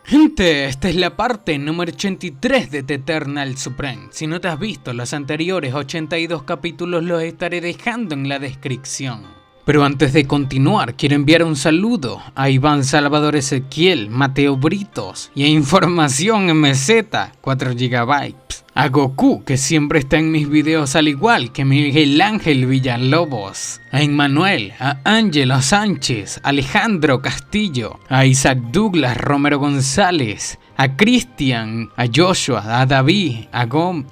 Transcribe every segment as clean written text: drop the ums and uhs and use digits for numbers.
Gente, esta es la parte número 83 de The Eternal Supreme. Si no te has visto los anteriores 82 capítulos, los estaré dejando en la descripción. Pero antes de continuar, quiero enviar un saludo a Iván Salvador Ezequiel, Mateo Britos y a Información MZ, 4 GB. A Goku, que siempre está en mis videos al igual que Miguel Ángel Villalobos, a Emmanuel, a Ángelo Sánchez, Alejandro Castillo, a Isaac Douglas Romero González, a Cristian, a Joshua, a David, a Gon,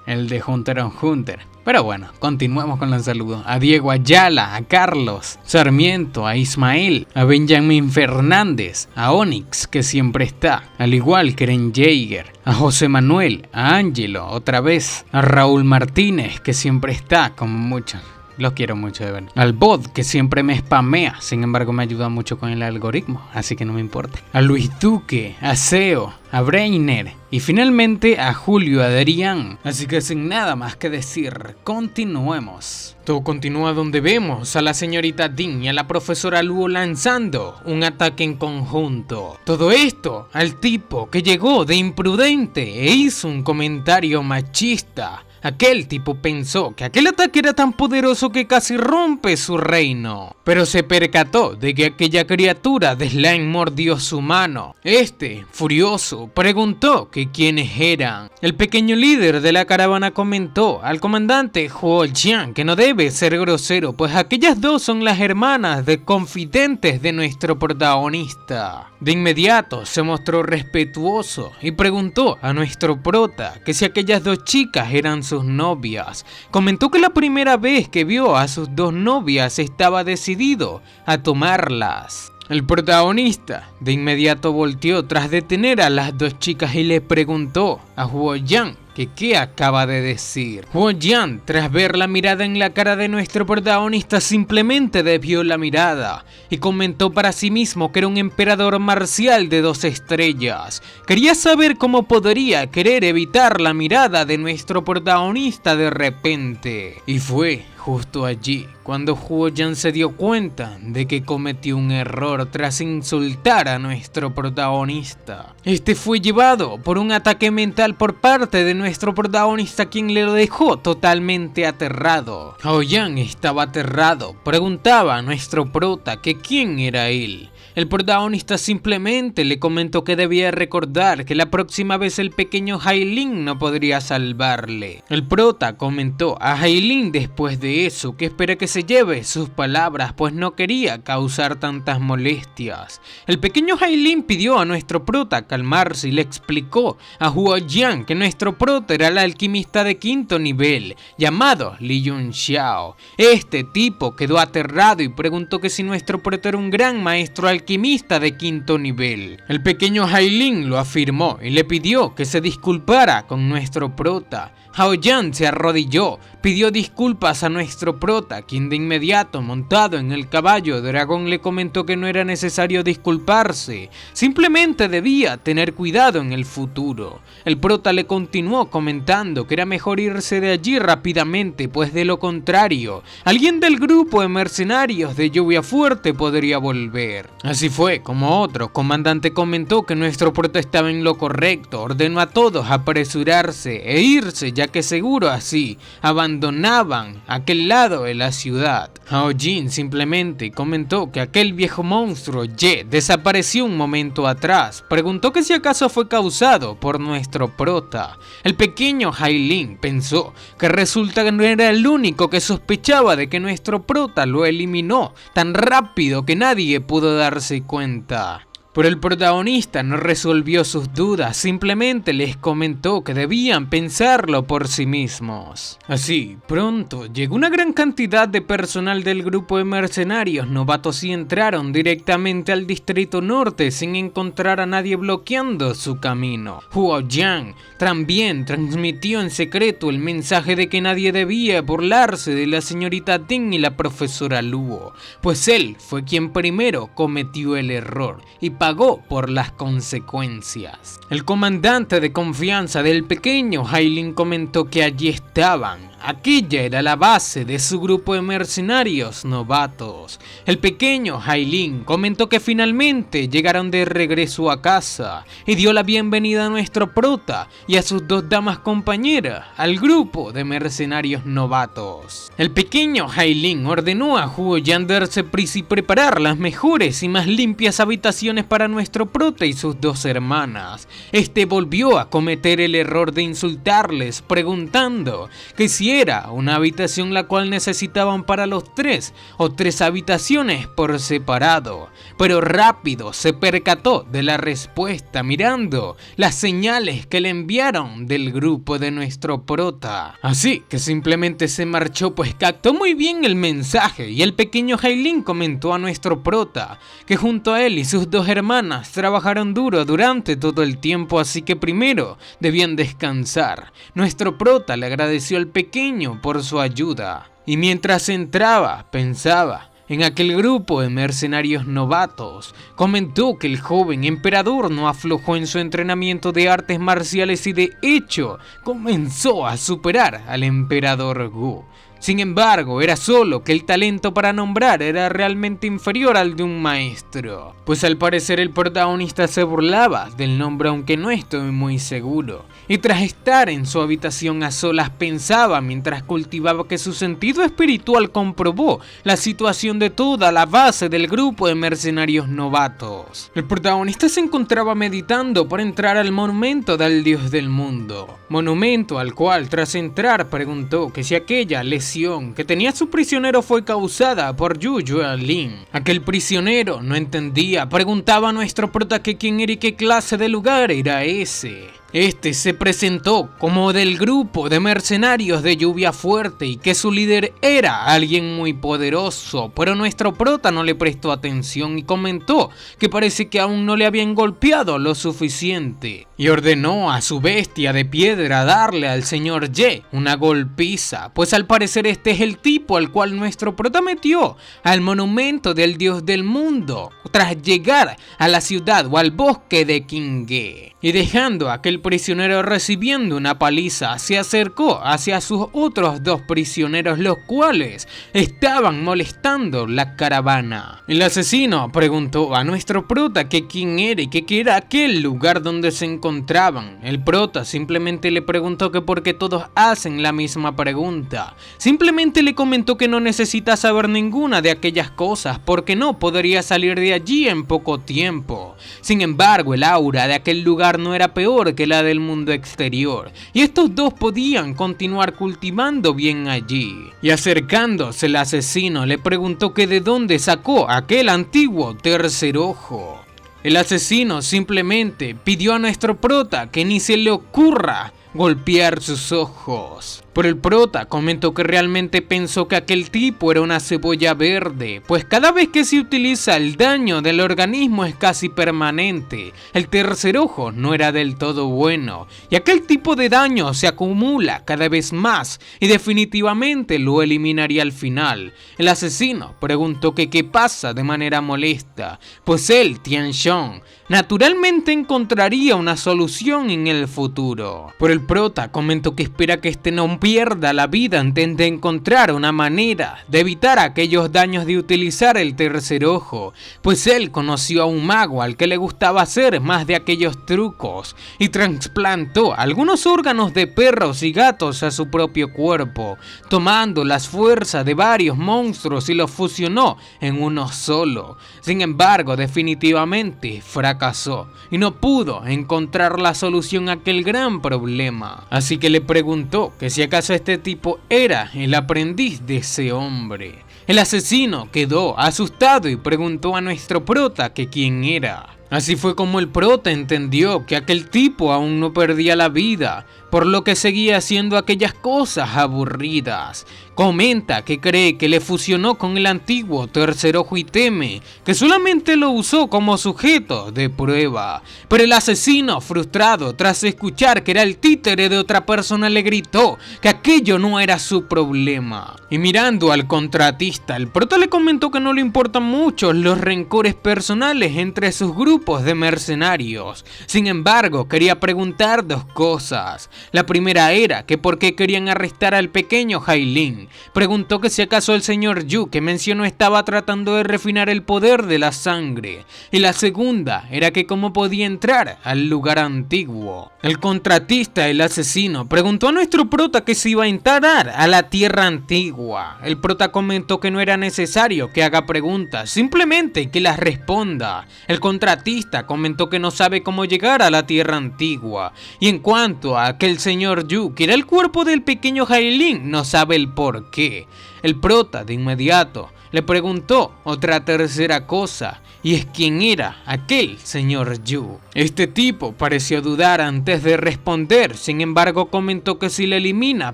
el de Hunter x Hunter. Pero bueno, continuemos con los saludos. A Diego Ayala, a Carlos Sarmiento, a Ismael, a Benjamín Fernández, a Onyx, que siempre está, al igual que Eren Jaeger, a José Manuel, a Ángelo, otra vez, a Raúl Martínez, que siempre está, como muchos. Los quiero mucho de ver. Al bot, que siempre me spamea, sin embargo me ayuda mucho con el algoritmo, así que no me importa. A Luis Duque, a Seo, a Brainer y finalmente a Julio Adrián. Así que sin nada más que decir, continuemos. Todo continúa donde vemos a la señorita Dean y a la profesora Luo lanzando un ataque en conjunto. Todo esto al tipo que llegó de imprudente e hizo un comentario machista. Aquel tipo pensó que aquel ataque era tan poderoso que casi rompe su reino, pero se percató de que aquella criatura de slime mordió su mano. Este, furioso, preguntó que quiénes eran. El pequeño líder de la caravana comentó al comandante Huo Jian que no debe ser grosero, pues aquellas dos son las hermanas de confidentes de nuestro protagonista. De inmediato se mostró respetuoso y preguntó a nuestro prota que si aquellas dos chicas eran sus novias. Comentó que la primera vez que vio a sus dos novias estaba decidido a tomarlas. El protagonista de inmediato volteó tras detener a las dos chicas y le preguntó a Huo Jian que qué acaba de decir. Huo Jian, tras ver la mirada en la cara de nuestro protagonista, simplemente desvió la mirada y comentó para sí mismo que era un emperador marcial de 2 estrellas. Quería saber cómo podría querer evitar la mirada de nuestro protagonista de repente. Y fue justo allí cuando Huo Jian se dio cuenta de que cometió un error tras insultar a nuestro protagonista. Este fue llevado por un ataque mental por parte de nuestro protagonista, quien le lo dejó totalmente aterrado. Huo Jian estaba aterrado, preguntaba a nuestro prota que quién era él. El protagonista simplemente le comentó que debía recordar que la próxima vez el pequeño Hailin no podría salvarle. El prota comentó a Hailin después de eso que espera que se lleve sus palabras, pues no quería causar tantas molestias. El pequeño Hailin pidió a nuestro prota calmarse y le explicó a Huo Jian que nuestro prota era el alquimista de 5º nivel llamado Li Yunxiao. Este tipo quedó aterrado y preguntó que si nuestro prota era un gran maestro alquimista de 5º nivel. El pequeño Hailin lo afirmó y le pidió que se disculpara con nuestro prota. Huo Jian se arrodilló, pidió disculpas a nuestro prota, quien de inmediato, montado en el caballo dragón, le comentó que no era necesario disculparse, simplemente debía tener cuidado en el futuro. El prota le continuó comentando que era mejor irse de allí rápidamente, pues de lo contrario, alguien del grupo de mercenarios de Lluvia Fuerte podría volver. Así fue como otro comandante comentó que nuestro prota estaba en lo correcto, ordenó a todos apresurarse e irse, ya que seguro así abandonaban aquel lado de la ciudad. Huo Jian simplemente comentó que aquel viejo monstruo Ye desapareció un momento atrás. Preguntó que si acaso fue causado por nuestro prota. El pequeño Hailin pensó que resulta que no era el único que sospechaba de que nuestro prota lo eliminó tan rápido que nadie pudo darse cuenta. Pero el protagonista no resolvió sus dudas, simplemente les comentó que debían pensarlo por sí mismos. Así, pronto llegó una gran cantidad de personal del grupo de mercenarios novatos y entraron directamente al distrito norte sin encontrar a nadie bloqueando su camino. Huo Jian también transmitió en secreto el mensaje de que nadie debía burlarse de la señorita Ding y la profesora Luo, pues él fue quien primero cometió el error y pagó por las consecuencias. El comandante de confianza del pequeño Hailin comentó que allí estaban aquella era la base de su grupo de mercenarios novatos. El pequeño Hailin comentó que finalmente llegaron de regreso a casa y dio la bienvenida a nuestro prota y a sus dos damas compañeras al grupo de mercenarios novatos. El pequeño Hailin ordenó a Huo Yan darse prisa y preparar las mejores y más limpias habitaciones para nuestro prota y sus dos hermanas. Este volvió a cometer el error de insultarles preguntando que si era una habitación la cual necesitaban para los tres o tres habitaciones por separado, pero rápido se percató de la respuesta mirando las señales que le enviaron del grupo de nuestro prota. Así que simplemente se marchó, pues captó muy bien el mensaje y el pequeño Hailin comentó a nuestro prota que junto a él y sus dos hermanas trabajaron duro durante todo el tiempo, así que primero debían descansar. Nuestro prota le agradeció al pequeño por su ayuda y mientras entraba pensaba en aquel grupo de mercenarios novatos. Comentó que el joven emperador no aflojó en su entrenamiento de artes marciales y de hecho comenzó a superar al emperador Gu. Sin embargo, era solo que el talento para nombrar era realmente inferior al de un maestro, pues al parecer el protagonista se burlaba del nombre, aunque no estoy muy seguro. Y tras estar en su habitación a solas pensaba mientras cultivaba que su sentido espiritual comprobó la situación de toda la base del grupo de mercenarios novatos. El protagonista se encontraba meditando para entrar al monumento del dios del mundo, monumento al cual tras entrar preguntó que si aquella lesión que tenía su prisionero fue causada por Yu Yuanlin. Aquel prisionero no entendía, preguntaba a nuestro prota que quién era y qué clase de lugar era ese. Este se presentó como del grupo de mercenarios de lluvia fuerte y que su líder era alguien muy poderoso, pero nuestro prota no le prestó atención y comentó que parece que aún no le habían golpeado lo suficiente y ordenó a su bestia de piedra darle al señor Ye una golpiza, pues al parecer este es el tipo al cual nuestro prota metió al monumento del dios del mundo tras llegar a la ciudad o al bosque de Qingge, y dejando a aquel prisionero recibiendo una paliza se acercó hacia sus otros dos prisioneros, los cuales estaban molestando la caravana. El asesino preguntó a nuestro prota que quién era y que qué era aquel lugar donde se encontraban. El prota simplemente le preguntó que por qué todos hacen la misma pregunta. Simplemente le comentó que no necesita saber ninguna de aquellas cosas porque no podría salir de allí en poco tiempo. Sin embargo, el aura de aquel lugar no era peor que la del mundo exterior, y estos dos podían continuar cultivando bien allí. Y acercándose el asesino le preguntó que de dónde sacó aquel antiguo tercer ojo. El asesino simplemente pidió a nuestro prota que ni se le ocurra golpear sus ojos. Pero el prota comentó que realmente pensó que aquel tipo era una cebolla verde, pues cada vez que se utiliza el daño del organismo es casi permanente. El tercer ojo no era del todo bueno, y aquel tipo de daño se acumula cada vez más y definitivamente lo eliminaría al final. El asesino preguntó que qué pasa de manera molesta, pues él, Tianshong, naturalmente encontraría una solución en el futuro. Pero el prota comentó que espera que este no pierda la vida antes de encontrar una manera de evitar aquellos daños de utilizar el tercer ojo, pues él conoció a un mago al que le gustaba hacer más de aquellos trucos y trasplantó algunos órganos de perros y gatos a su propio cuerpo, tomando las fuerzas de varios monstruos y los fusionó en uno solo. Sin embargo, definitivamente fracasó y no pudo encontrar la solución a aquel gran problema. Así que le preguntó que si acaso este tipo era el aprendiz de ese hombre. El asesino quedó asustado y preguntó a nuestro prota que quién era. Así fue como el prota entendió que aquel tipo aún no perdía la vida, por lo que seguía haciendo aquellas cosas aburridas. Comenta que cree que le fusionó con el antiguo tercer ojo y teme que solamente lo usó como sujeto de prueba. Pero el asesino, frustrado tras escuchar que era el títere de otra persona, le gritó que aquello no era su problema. Y mirando al contratista, el prota le comentó que no le importan mucho los rencores personales entre sus grupos grupos de mercenarios. Sin embargo, quería preguntar dos cosas. La primera era que por qué querían arrestar al pequeño Hai-Ling. Preguntó que si acaso el señor Yu que mencionó estaba tratando de refinar el poder de la sangre. Y la segunda era que cómo podía entrar al lugar antiguo. El contratista, el asesino, preguntó a nuestro prota que si iba a entrar a la tierra antigua. El prota comentó que no era necesario que haga preguntas, simplemente que las responda. El contratista comentó que no sabe cómo llegar a la tierra antigua. Y en cuanto a aquel señor Yu, que era el cuerpo del pequeño Hai-Ling, no sabe el por qué. El prota de inmediato le preguntó otra tercera cosa, y es quién era aquel señor Yu. Este tipo pareció dudar antes de responder, sin embargo comentó que si le elimina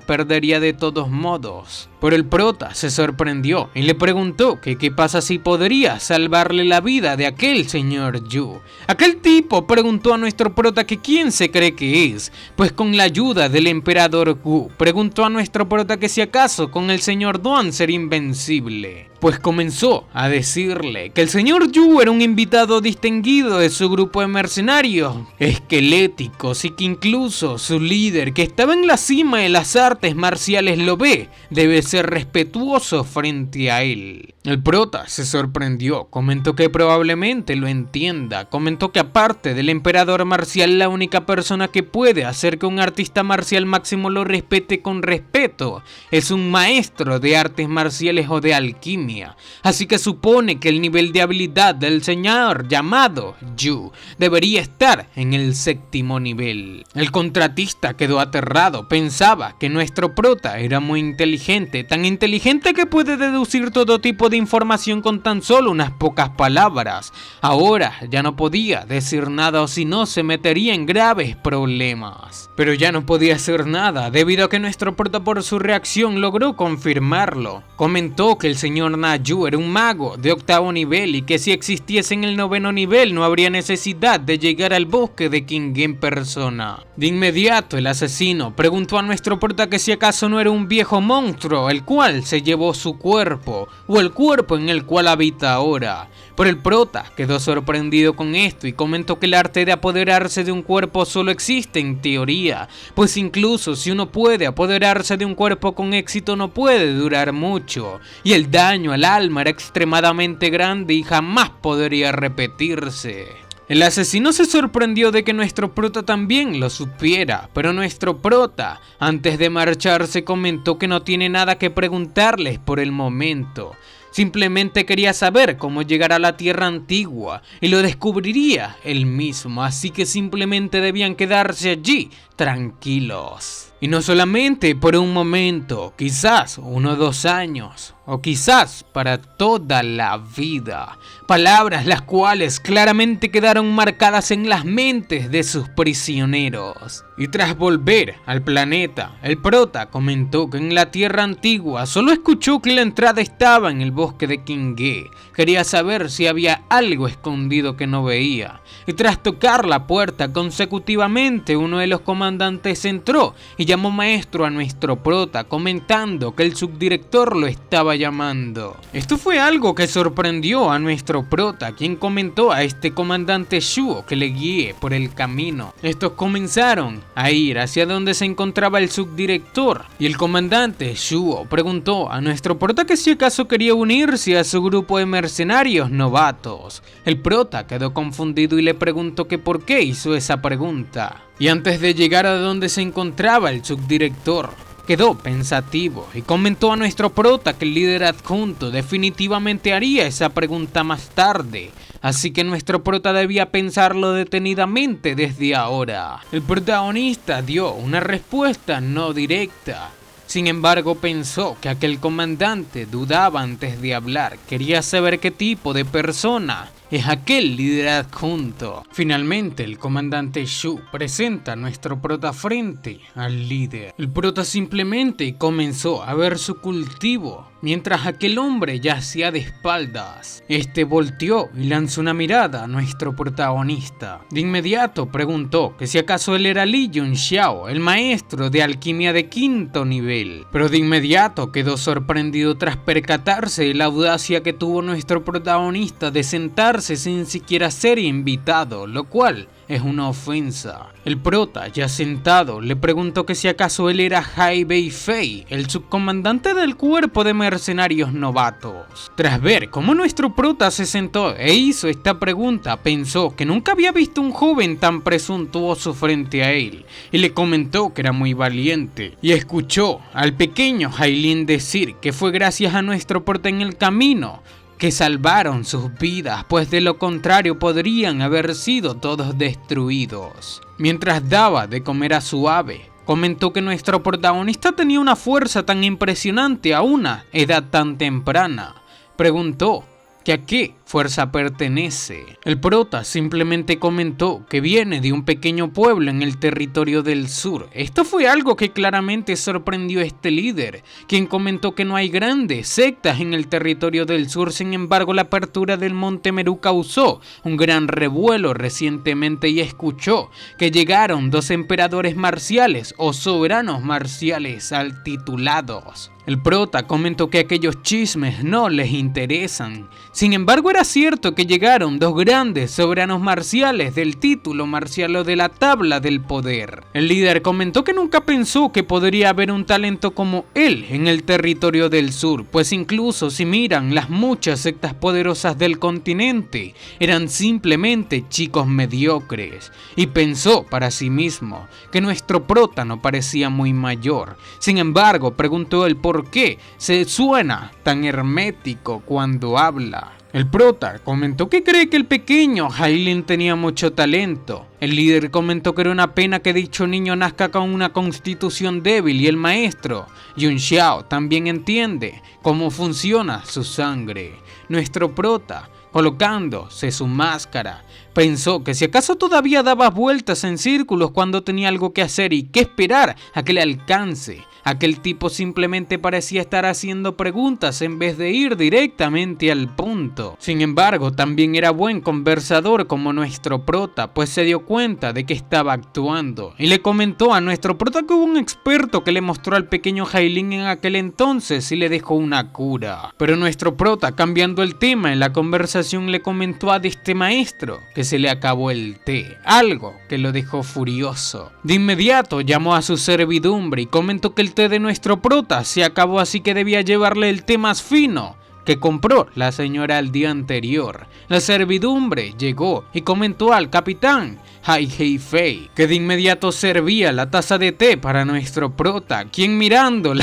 perdería de todos modos. Pero el prota se sorprendió y le preguntó que qué pasa si podría salvarle la vida de aquel señor Yu. Aquel tipo preguntó a nuestro prota que quién se cree que es, pues con la ayuda del emperador Wu, preguntó a nuestro prota que si acaso con el señor Duan sería invencible. Pues comenzó a decirle que el señor Yu era un invitado distinguido de su grupo de mercenarios esqueléticos y que incluso su líder, que estaba en la cima de las artes marciales, lo ve, debe ser respetuoso frente a él. El prota se sorprendió, comentó que probablemente lo entienda, comentó que aparte del emperador marcial, la única persona que puede hacer que un artista marcial máximo lo respete con respeto es un maestro de artes marciales o de alquimia, así que supone que el nivel de habilidad del señor llamado Yu debería estar en el 7º nivel. El contratista quedó aterrado, pensaba que nuestro prota era muy inteligente, tan inteligente que puede deducir todo tipo de información con tan solo unas pocas palabras. Ahora ya no podía decir nada o si no se metería en graves problemas. Pero ya no podía hacer nada debido a que nuestro prota por su reacción logró confirmarlo. Comentó que el señor Na-Yu era un mago de 8º nivel y que si existiese en el 9º nivel no habría necesidad de llegar al bosque de Qingge en persona. De inmediato el asesino preguntó a nuestro prota que si acaso no era un viejo monstruo el cual se llevó su cuerpo o el cuerpo en el cual habita ahora. Pero el prota quedó sorprendido con esto y comentó que el arte de apoderarse de un cuerpo solo existe en teoría, pues incluso si uno puede apoderarse de un cuerpo con éxito no puede durar mucho, y el daño al alma era extremadamente grande y jamás podría repetirse. El asesino se sorprendió de que nuestro prota también lo supiera, pero nuestro prota, antes de marcharse, comentó que no tiene nada que preguntarles por el momento. Simplemente quería saber cómo llegar a la tierra antigua y lo descubriría él mismo, así que simplemente debían quedarse allí tranquilos. Y no solamente por un momento, quizás 1 o 2 años, o quizás para toda la vida. Palabras las cuales claramente quedaron marcadas en las mentes de sus prisioneros. Y tras volver al planeta, el prota comentó que en la tierra antigua solo escuchó que la entrada estaba en el bosque de Qingge. Quería saber si había algo escondido que no veía. Y tras tocar la puerta consecutivamente, uno de los comandantes entró y llamó maestro a nuestro prota, comentando que el subdirector lo estaba llamando. Esto fue algo que sorprendió a nuestro prota, quien comentó a este comandante Shuo que le guíe por el camino. Estos comenzaron a ir hacia donde se encontraba el subdirector, y el comandante Shuo preguntó a nuestro prota que si acaso quería unirse a su grupo de mercenarios novatos. El prota quedó confundido y le preguntó que por qué hizo esa pregunta. Y antes de llegar a donde se encontraba el subdirector, quedó pensativo y comentó a nuestro prota que el líder adjunto definitivamente haría esa pregunta más tarde, así que nuestro prota debía pensarlo detenidamente desde ahora. El protagonista dio una respuesta no directa. Sin embargo, pensó que aquel comandante dudaba antes de hablar, quería saber qué tipo de persona es aquel líder adjunto. Finalmente, el comandante Shu presenta a nuestro prota frente al líder. El prota simplemente comenzó a ver su cultivo, mientras aquel hombre yacía de espaldas. Este volteó y lanzó una mirada a nuestro protagonista. De inmediato preguntó que si acaso él era Li Yunxiao, el maestro de alquimia de 5º nivel. Pero de inmediato quedó sorprendido tras percatarse de la audacia que tuvo nuestro protagonista de sentarse unirse sin siquiera ser invitado, lo cual es una ofensa. El prota, ya sentado, le preguntó que si acaso él era Hai Bei Fei, el subcomandante del cuerpo de mercenarios novatos. Tras ver cómo nuestro prota se sentó e hizo esta pregunta, pensó que nunca había visto un joven tan presuntuoso frente a él, y le comentó que era muy valiente, y escuchó al pequeño Hailin decir que fue gracias a nuestro prota en el camino que salvaron sus vidas, pues de lo contrario podrían haber sido todos destruidos. Mientras daba de comer a su ave, comentó que nuestro protagonista tenía una fuerza tan impresionante a una edad tan temprana. Preguntó que a qué fuerza pertenece. El prota simplemente comentó que viene de un pequeño pueblo en el territorio del sur. Esto fue algo que claramente sorprendió a este líder, quien comentó que no hay grandes sectas en el territorio del sur. Sin embargo, la apertura del Monte Meru causó un gran revuelo recientemente y escuchó que llegaron 2 emperadores marciales o soberanos marciales altitulados. El prota comentó que aquellos chismes no les interesan. Sin embargo, era cierto que llegaron 2 grandes soberanos marciales del título marcial o de la tabla del poder. El líder comentó que nunca pensó que podría haber un talento como él en el territorio del sur, pues incluso si miran las muchas sectas poderosas del continente, eran simplemente chicos mediocres. Y pensó para sí mismo que nuestro prota no parecía muy mayor. Sin embargo, preguntó el por qué se suena tan hermético cuando habla. El prota comentó que cree que el pequeño Hailin tenía mucho talento. El líder comentó que era una pena que dicho niño nazca con una constitución débil y el maestro Yun Xiao también entiende cómo funciona su sangre. Nuestro prota, colocándose su máscara, pensó que si acaso todavía daba vueltas en círculos cuando tenía algo que hacer y que esperar a que le alcance. Aquel tipo simplemente parecía estar haciendo preguntas en vez de ir directamente al punto. Sin embargo, también era buen conversador como nuestro prota, pues se dio cuenta de que estaba actuando. Y le comentó a nuestro prota que hubo un experto que le mostró al pequeño Hailin en aquel entonces y le dejó una cura. Pero nuestro prota, cambiando el tema en la conversación, le comentó a este maestro que se le acabó el té, algo que lo dejó furioso. De inmediato llamó a su servidumbre y comentó que el té de nuestro prota se acabó, así que debía llevarle el té más fino que compró la señora el día anterior. La servidumbre llegó y comentó al capitán Hai Bei Fei que de inmediato servía la taza de té para nuestro prota, quien mirando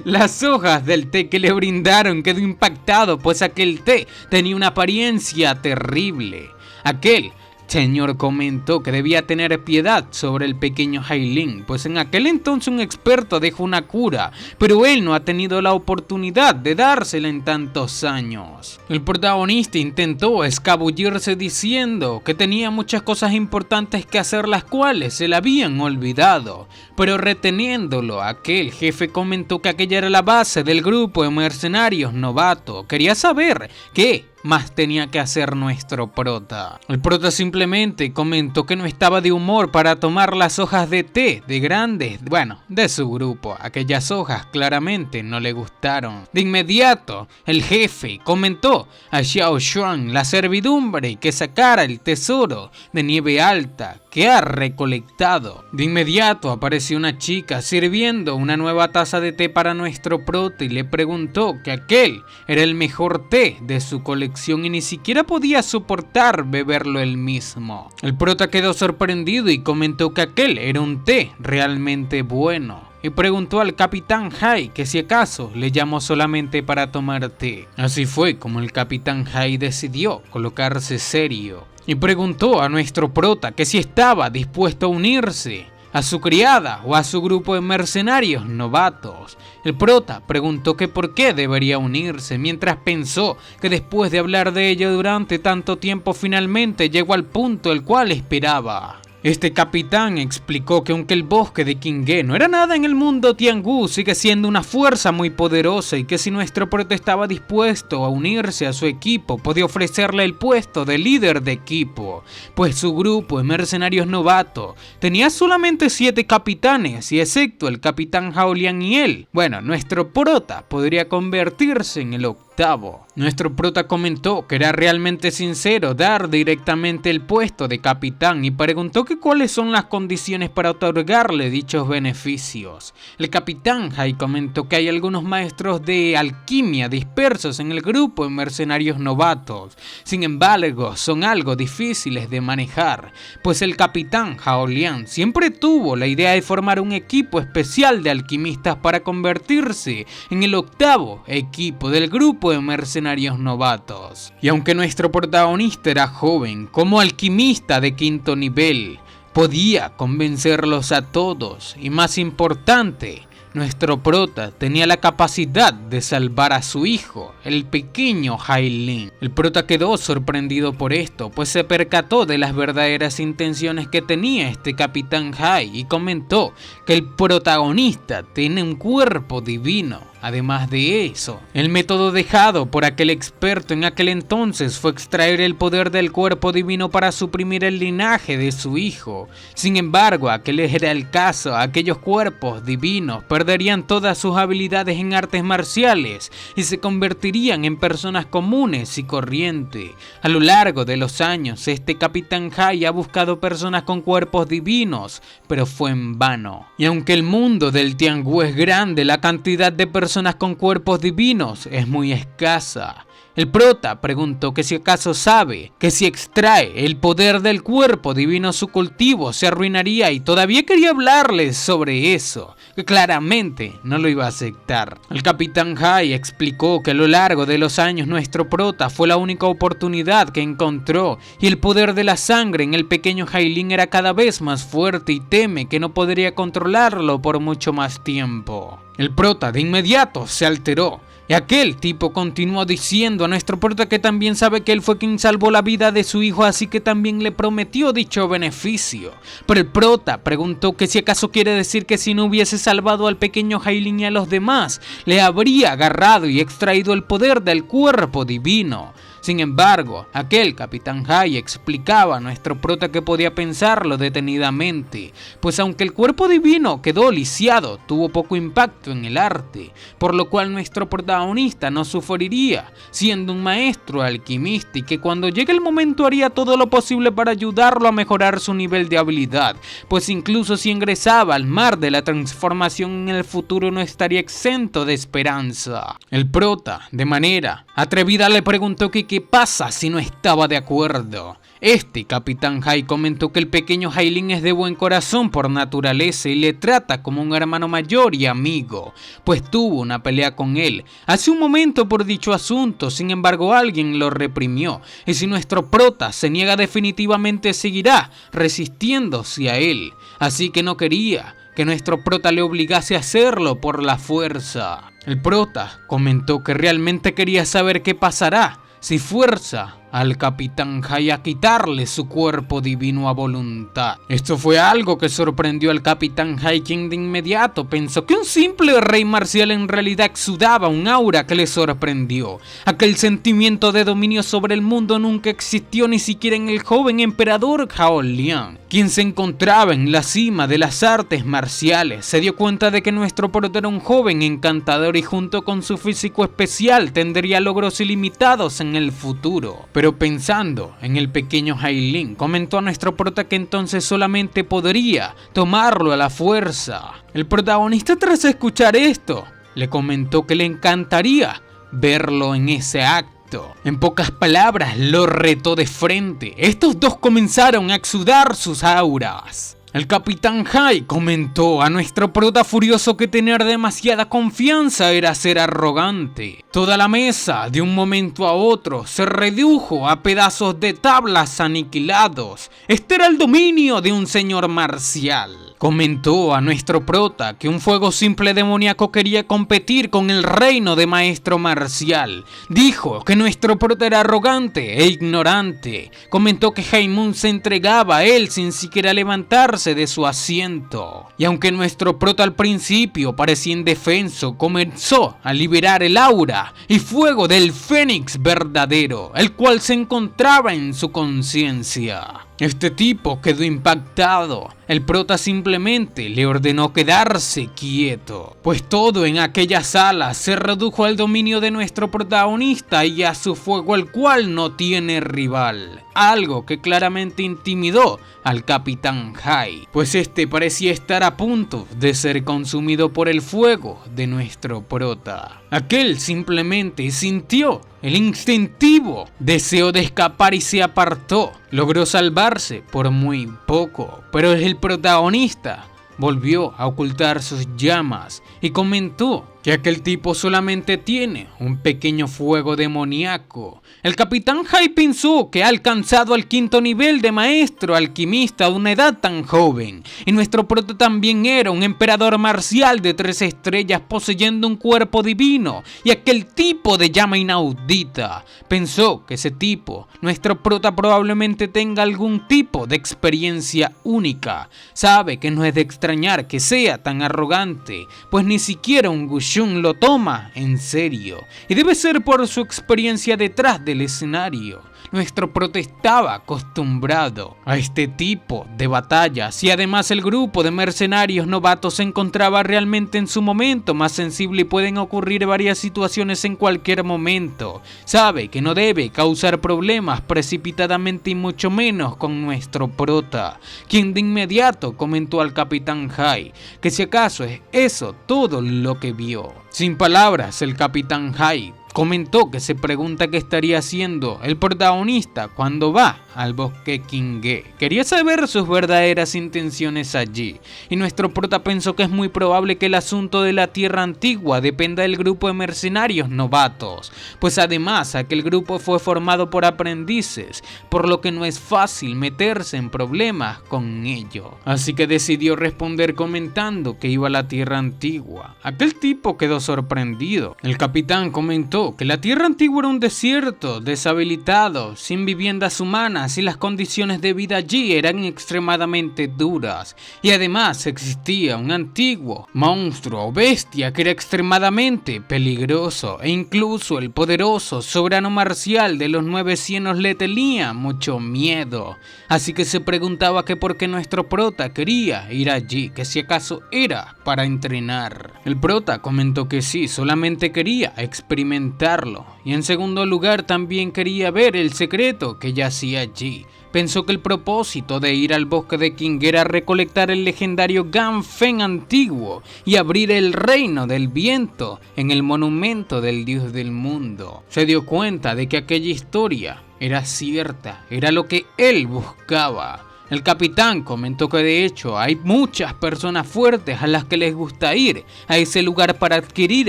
las hojas del té que le brindaron quedó impactado, pues aquel té tenía una apariencia terrible. Aquel señor comentó que debía tener piedad sobre el pequeño Hailin, pues en aquel entonces un experto dejó una cura, pero él no ha tenido la oportunidad de dársela en tantos años. El protagonista intentó escabullirse diciendo que tenía muchas cosas importantes que hacer, las cuales se le habían olvidado, pero reteniéndolo, aquel jefe comentó que aquella era la base del grupo de mercenarios novato. Quería saber qué más tenía que hacer nuestro prota. El prota simplemente comentó que no estaba de humor para tomar las hojas de té de su grupo. Aquellas hojas claramente no le gustaron. De inmediato, el jefe comentó a Xiao Xuan, la servidumbre, que sacara el tesoro de nieve alta que ha recolectado. De inmediato apareció una chica sirviendo una nueva taza de té para nuestro prota y le preguntó que aquel era el mejor té de su colección y ni siquiera podía soportar beberlo él mismo. El prota quedó sorprendido y comentó que aquel era un té realmente bueno. Y preguntó al capitán Hai que si acaso le llamó solamente para tomar té. Así fue como el capitán Hai decidió colocarse serio y preguntó a nuestro prota que si estaba dispuesto a unirse a su criada o a su grupo de mercenarios novatos. El prota preguntó que por qué debería unirse, mientras pensó que después de hablar de ello durante tanto tiempo finalmente llegó al punto el cual esperaba. Este capitán explicó que aunque el bosque de Qinghe no era nada en el mundo Tiangú, sigue siendo una fuerza muy poderosa y que si nuestro prota estaba dispuesto a unirse a su equipo, podía ofrecerle el puesto de líder de equipo, pues su grupo de mercenarios novatos tenía solamente 7 capitanes y excepto el capitán Hao Liang y él, nuestro prota podría convertirse en el octavo. octavo. Nuestro prota comentó que era realmente sincero dar directamente el puesto de capitán y preguntó que cuáles son las condiciones para otorgarle dichos beneficios. El capitán Hai comentó que hay algunos maestros de alquimia dispersos en el grupo de mercenarios novatos. Sin embargo, son algo difíciles de manejar, pues el capitán Hao Liang siempre tuvo la idea de formar un equipo especial de alquimistas para convertirse en el octavo equipo del grupo de mercenarios novatos. Y aunque nuestro protagonista era joven, como alquimista de quinto nivel, podía convencerlos a todos y, más importante, nuestro prota tenía la capacidad de salvar a su hijo, el pequeño Hai Ling. El prota quedó sorprendido por esto, pues se percató de las verdaderas intenciones que tenía este capitán Hai y comentó que el protagonista tiene un cuerpo divino. Además de eso, el método dejado por aquel experto en aquel entonces fue extraer el poder del cuerpo divino para suprimir el linaje de su hijo. Sin embargo, aquel era el caso, aquellos cuerpos divinos perderían todas sus habilidades en artes marciales y se convertirían en personas comunes y corrientes. A lo largo de los años, este capitán Hai ha buscado personas con cuerpos divinos, pero fue en vano. Y aunque el mundo del Tianghu es grande, la cantidad de personas con cuerpos divinos es muy escasa. El prota preguntó que si acaso sabe que si extrae el poder del cuerpo divino su cultivo se arruinaría, y todavía quería hablarles sobre eso, que claramente no lo iba a aceptar. El capitán Hai explicó que a lo largo de los años nuestro prota fue la única oportunidad que encontró y el poder de la sangre en el pequeño Hai Ling era cada vez más fuerte y teme que no podría controlarlo por mucho más tiempo. El prota de inmediato se alteró. Y aquel tipo continuó diciendo a nuestro prota que también sabe que él fue quien salvó la vida de su hijo, así que también le prometió dicho beneficio. Pero el prota preguntó que si acaso quiere decir que si no hubiese salvado al pequeño Hai Ling y a los demás, le habría agarrado y extraído el poder del cuerpo divino. Sin embargo, aquel capitán Hai explicaba a nuestro prota que podía pensarlo detenidamente, pues aunque el cuerpo divino quedó lisiado, tuvo poco impacto en el arte, por lo cual nuestro protagonista no sufriría, siendo un maestro alquimista, y que cuando llegue el momento haría todo lo posible para ayudarlo a mejorar su nivel de habilidad, pues incluso si ingresaba al mar de la transformación en el futuro no estaría exento de esperanza. El prota, de manera atrevida, le preguntó que qué pasa si no estaba de acuerdo. Este capitán Hai comentó que el pequeño Hai Ling es de buen corazón por naturaleza y le trata como un hermano mayor y amigo, pues tuvo una pelea con él hace un momento por dicho asunto. Sin embargo, alguien lo reprimió, y si nuestro prota se niega, definitivamente seguirá resistiéndose a él, así que no quería que nuestro prota le obligase a hacerlo por la fuerza. El prota comentó que realmente quería saber qué pasará si fuerza al capitán Hai a quitarle su cuerpo divino a voluntad. Esto fue algo que sorprendió al capitán Hai, quien de inmediato pensó que un simple rey marcial en realidad exudaba un aura que le sorprendió. Aquel sentimiento de dominio sobre el mundo nunca existió ni siquiera en el joven emperador Hao Liang, quien se encontraba en la cima de las artes marciales. Se dio cuenta de que nuestro prota era un joven encantador y junto con su físico especial tendría logros ilimitados en el futuro. Pero pensando en el pequeño Hai Ling, comentó a nuestro prota que entonces solamente podría tomarlo a la fuerza. El protagonista, tras escuchar esto, le comentó que le encantaría verlo en ese acto. En pocas palabras, lo retó de frente. Estos dos comenzaron a exudar sus auras. El capitán Hai comentó a nuestro prota furioso que tener demasiada confianza era ser arrogante. Toda la mesa, de un momento a otro, se redujo a pedazos de tablas aniquilados. Este era el dominio de un señor marcial. Comentó a nuestro prota que un fuego simple demoníaco quería competir con el reino de maestro marcial. Dijo que nuestro prota era arrogante e ignorante. Comentó que Hai Mun se entregaba a él sin siquiera levantarse levantarse de su asiento. Y aunque nuestro prota al principio parecía indefenso, comenzó a liberar el aura y fuego del Fénix verdadero, el cual se encontraba en su conciencia. Este tipo quedó impactado. El prota simplemente le ordenó quedarse quieto, pues todo en aquella sala se redujo al dominio de nuestro protagonista y a su fuego, el cual no tiene rival. Algo que claramente intimidó al Capitán Hai, pues este parecía estar a punto de ser consumido por el fuego de nuestro prota. Aquel simplemente sintió el instintivo deseo de escapar y se apartó. Logró salvarse por muy poco, pero el protagonista volvió a ocultar sus llamas y comentó que aquel tipo solamente tiene un pequeño fuego demoníaco. El Capitán Hai pensó que ha alcanzado el 5º nivel de maestro alquimista a una edad tan joven, y nuestro prota también era un emperador marcial de 3 estrellas poseyendo un cuerpo divino y aquel tipo de llama inaudita. Pensó que ese tipo, nuestro prota, probablemente tenga algún tipo de experiencia única. Sabe que no es de extrañar que sea tan arrogante, pues ni siquiera un Gushun lo toma en serio, y debe ser por su experiencia detrás del escenario. Nuestro prota estaba acostumbrado a este tipo de batallas y además el grupo de mercenarios novatos se encontraba realmente en su momento más sensible y pueden ocurrir varias situaciones en cualquier momento. Sabe que no debe causar problemas precipitadamente y mucho menos con nuestro prota, quien de inmediato comentó al Capitán Hai que si acaso es eso todo lo que vio. Sin palabras, el Capitán Hai comentó que se pregunta qué estaría haciendo el protagonista cuando va al bosque Qinghe. Quería saber sus verdaderas intenciones allí, y nuestro prota pensó que es muy probable que el asunto de la Tierra Antigua dependa del grupo de mercenarios novatos, pues además aquel grupo fue formado por aprendices, por lo que no es fácil meterse en problemas con ello. Así que decidió responder comentando que iba a la Tierra Antigua. Aquel tipo quedó sorprendido. El capitán comentó que la Tierra Antigua era un desierto deshabilitado, sin viviendas humanas, y las condiciones de vida allí eran extremadamente duras, y además existía un antiguo monstruo o bestia que era extremadamente peligroso, e incluso el poderoso soberano marcial de los 9 cienos le tenía mucho miedo. Así que se preguntaba que por qué nuestro prota quería ir allí, que si acaso era para entrenar. El prota comentó que sí, solamente quería experimentarlo, y en segundo lugar también quería ver el secreto que yacía allí. Pensó que el propósito de ir al bosque de Qinghe era recolectar el legendario Ganfen antiguo y abrir el reino del viento en el monumento del dios del mundo. Se dio cuenta de que aquella historia era cierta, era lo que él buscaba. El capitán comentó que de hecho hay muchas personas fuertes a las que les gusta ir a ese lugar para adquirir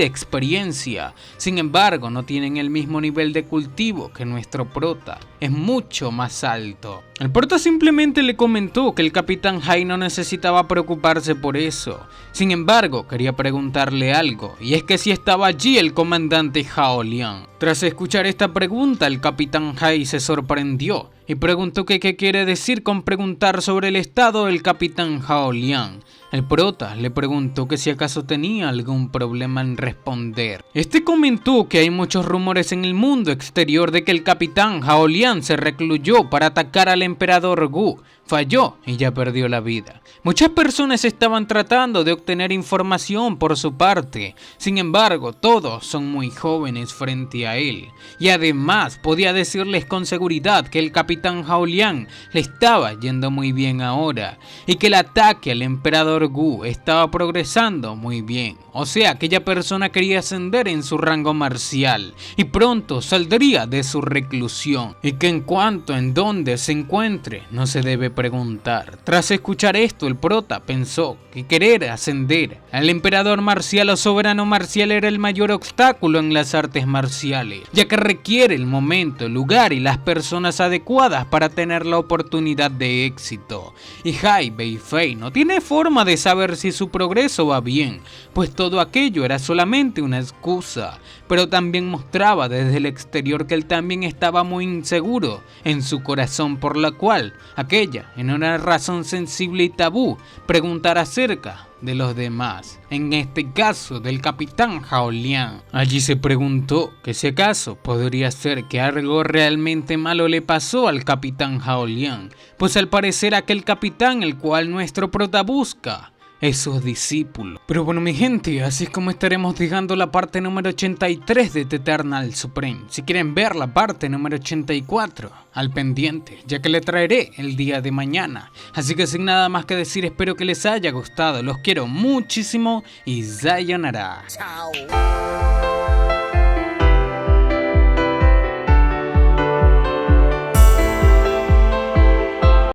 experiencia. Sin embargo, no tienen el mismo nivel de cultivo que nuestro prota. Es mucho más alto. El prota simplemente le comentó que el Capitán Hai no necesitaba preocuparse por eso. Sin embargo, quería preguntarle algo, y es que si estaba allí el comandante Hao Liang. Tras escuchar esta pregunta, el Capitán Hai se sorprendió y preguntó que qué quiere decir con preguntar sobre el estado del Capitán Hao Liang. El prota le preguntó que si acaso tenía algún problema en responder. Este comentó que hay muchos rumores en el mundo exterior de que el Capitán Hao Liang se recluyó para atacar al emperador Gu. Falló y ya perdió la vida. Muchas personas estaban tratando de obtener información por su parte. Sin embargo, todos son muy jóvenes frente a él. Y además podía decirles con seguridad que el Capitán Hao Liang le estaba yendo muy bien ahora, y que el ataque al emperador Gu estaba progresando muy bien. O sea, aquella persona quería ascender en su rango marcial y pronto saldría de su reclusión, y que en cuanto en donde se encuentre no se debe preguntar. Tras escuchar esto, el prota pensó que querer ascender al emperador marcial o soberano marcial era el mayor obstáculo en las artes marciales, ya que requiere el momento, el lugar y las personas adecuadas para tener la oportunidad de éxito. Y Hai Beifei no tiene forma forma de saber si su progreso va bien, pues todo aquello era solamente una excusa, pero también mostraba desde el exterior que él también estaba muy inseguro en su corazón, por la cual aquella era una razón sensible y tabú preguntar acerca de los demás, en este caso del capitán Hao Liang. Allí se preguntó que si acaso podría ser que algo realmente malo le pasó al capitán Hao Liang, pues al parecer aquel capitán el cual nuestro prota busca es sus discípulos. Pero bueno, mi gente, así es como estaremos dejando la parte número 83 de The Eternal Supreme. Si quieren ver la parte número 84, al pendiente, ya que le traeré el día de mañana. Así que sin nada más que decir, espero que les haya gustado. Los quiero muchísimo y sayonara. Chao.